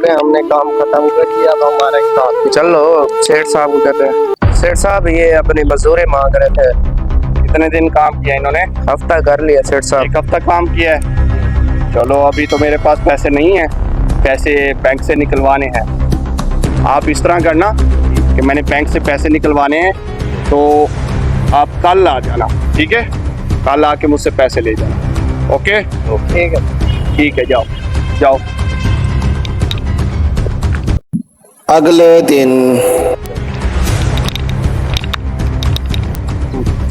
है, हमने काम खत्म कर दिया तो हमारे साथ चलो सेठ साहब को कहते हैं। सेठ साहब ये अपनी मजदूरी मांग रहे थे। कितने दिन काम किया इन्होंने? हफ्ता कर लिया सेठ साहब। एक हफ्ता काम किया है। चलो अभी तो मेरे पास पैसे नहीं है, पैसे बैंक से निकलवाने हैं। आप इस तरह करना कि मैंने बैंक से पैसे निकलवाने हैं, तो आप कल आ जाना, ठीक है? कल आके मुझसे पैसे ले जाना। ओके? ठीक है, जाओ जाओ। अगले दिन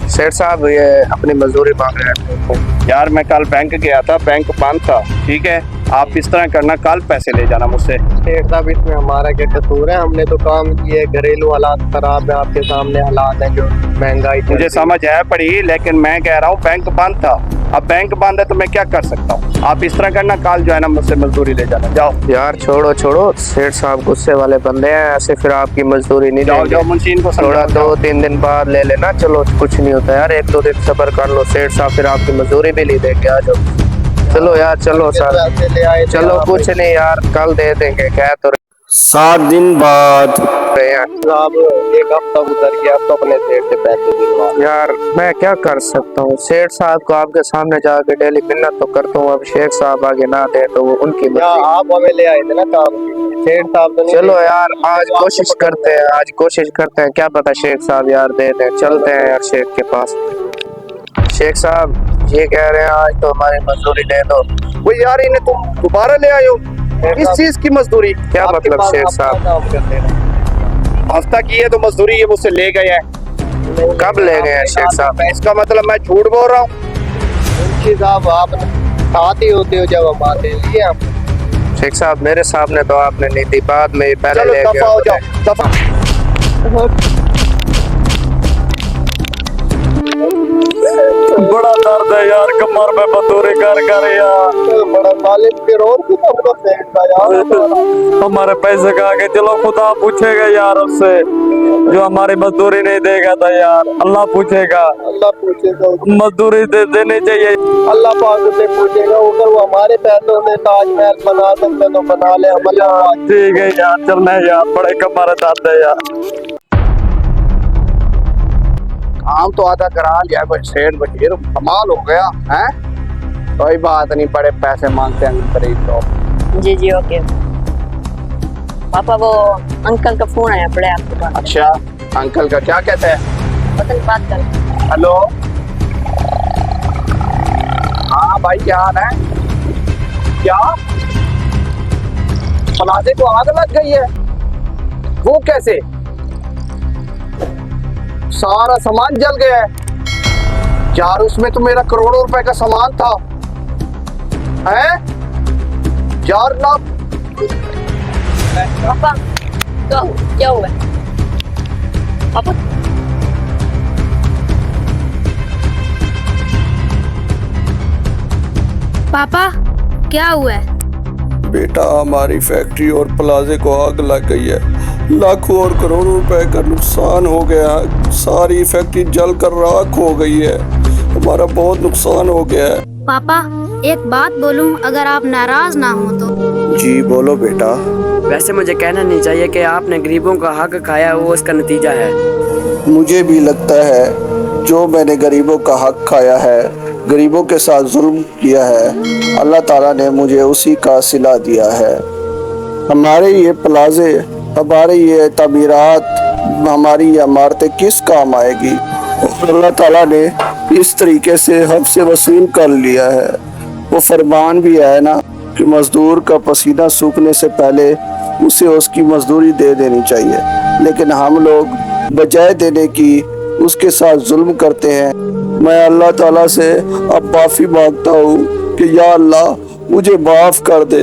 सेठ साहब ये अपनी मजदूरी मांग रहे हैं। यार मैं कल बैंक गया था, बैंक बंद था, ठीक है? आप इस तरह करना, कल पैसे ले जाना मुझसे। सेठ साहब इसमें हमारा क्या कसूर है? हमने तो काम किए, घरेलू हालात खराब है, आपके सामने हालात है जो महंगाई। मुझे समझ है पड़ी, लेकिन मैं कह रहा हूँ बैंक बंद था। अब बैंक बंद है तो मैं क्या कर सकता हूँ? आप इस तरह करना, कल जो है ना मुझसे मजदूरी ले जाना। जाओ यार छोड़ो, सेठ साहब गुस्से वाले बंदे हैं, ऐसे फिर आपकी मजदूरी नहीं जाओ देंगे। जाओ, मुंशी इनको थोड़ा समझाओ। 2-3 दिन बाद ले लेना। चलो कुछ नहीं होता यार, 1-2 दिन सब्र कर लो। सेठ साहब फिर आपकी मजदूरी भी नहीं देंगे। आ जाओ, चलो यार, चलो सर, ले आए थे चलो आप। कुछ नहीं यार, कल दे देंगे। क्या तो 7 दिन बाद रहे हैं साहब, एक हफ्ता गुजर गया तो अपने सेठ से पैसे दिलवा। यार। मैं क्या कर सकता हूँ? सेठ साहब को आपके सामने जाके डेली मिन्नत तो करता हूँ। अब शेख साहब आगे ना दे तो वो उनकी या मर्जी। आप हमें ले आए थे ना काम के लिए, सेठ साहब तो नहीं। चलो यार, आज कोशिश करते हैं, क्या पता शेख साहब यार दे दें। चलते हैं यार शेख के पास। शेख साहब ये कह रहे हैं आज तो हमारी मजदूरी दे दो। वो यार इन्हें तुम दोबारा ले आए हो, इस चीज की मजदूरी? क्या मतलब शेख साहब? काम करते हैं। हफ्ता की है तो मजदूरी ये मुझसे ले गए हैं। कब ले गए हैं शेख साहब? इसका मतलब मैं झूठ बोल रहा हूँ? मुंशी साहब आप साथ ही होते हो जब हम आते हैं, लिए आप। शेख साहब मेरे सामने तो आपने नहीं दी, बाद में पहले चलो ले दफा हो गए। जाओ, दफा। बड़ा दर्द है यार कमर में, मजदूरी कर यार। बड़ा मालिक के रोड की हमको सेठ का यार। हमारे पैसे कहाँ गए? चलो खुदा पूछेगा यार उससे, जो हमारी मजदूरी नहीं देगा था यार, अल्लाह पूछेगा। अल्लाह पूछेगा, मजदूरी देनी चाहिए। अल्लाह पाक से पूछेगा। अगर वो हमारे पैसों में ताजमहल बना सकते तो बना ले। ठीक है यार, चलना है यार, बड़े कमर दर्द है यार। काम तो आधा करा लिया, कोई शेर बशीर कमाल हो गया है। कोई बात नहीं, बड़े पैसे मांगते हैं गरीब लोग। जी ओके। पापा वो अंकल का फोन आया पड़े आपके पास। अच्छा, अंकल का क्या कहते हैं? पता नहीं, बात कर। हेलो, हाँ भाई क्या हाल है? क्या प्लाजे को आग लग गई है? वो कैसे? सारा सामान जल गया है यार। उसमें तो मेरा करोड़ों रुपए का सामान था। है यार ना। पापा क्या हुआ पापा? पापा क्या हुआ है? बेटा हमारी फैक्ट्री और प्लाजे को आग लग गई है। लाखों और करोड़ों रुपए का नुकसान हो गया है। सारी फैक्ट्री जलकर राख हो गई है। हमारा बहुत नुकसान हो गया है। पापा एक बात बोलूं, अगर आप नाराज ना हो तो। जी बोलो बेटा। वैसे मुझे कहना नहीं चाहिए कि आपने गरीबों का हक खाया, वो इसका नतीजा है। मुझे भी लगता है जो मैंने गरीबों का हक खाया है, गरीबों के साथ जुल्म किया है, अल्लाह ताला ने मुझे उसी का सिला दिया है। हमारे ये प्लाजे, हमारे ये तमीरात, हमारी ये इमारतें किस काम आएगी? और अल्लाह ताला ने इस तरीके से हमसे वसूल कर लिया है। वो फरमान भी है ना कि मजदूर का पसीना सूखने से पहले उसे उसकी मजदूरी दे देनी चाहिए, लेकिन हम लोग बजाय देने की उसके साथ जुल्म करते हैं। मैं अल्लाह ताला से अब माफ़ी मांगता हूँ कि या अल्लाह मुझे माफ़ कर दे,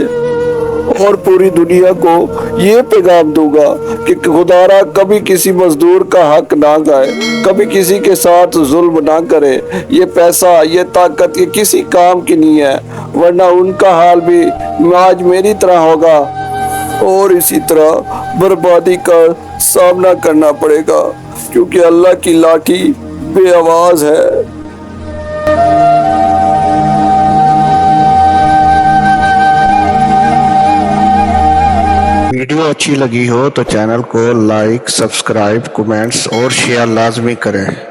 और पूरी दुनिया को ये पैगाम दूंगा कि खुदारा कभी किसी मजदूर का हक ना खाए, कभी किसी के साथ जुल्म ना करे। ये पैसा, ये ताकत, ये किसी काम की नहीं है, वरना उनका हाल भी आज मेरी तरह होगा और इसी तरह बर्बादी का सामना करना पड़ेगा, क्योंकि अल्लाह की लाठी बेआवाज है। वीडियो अच्छी लगी हो तो चैनल को लाइक, सब्सक्राइब, कमेंट्स और शेयर लाजमी करें।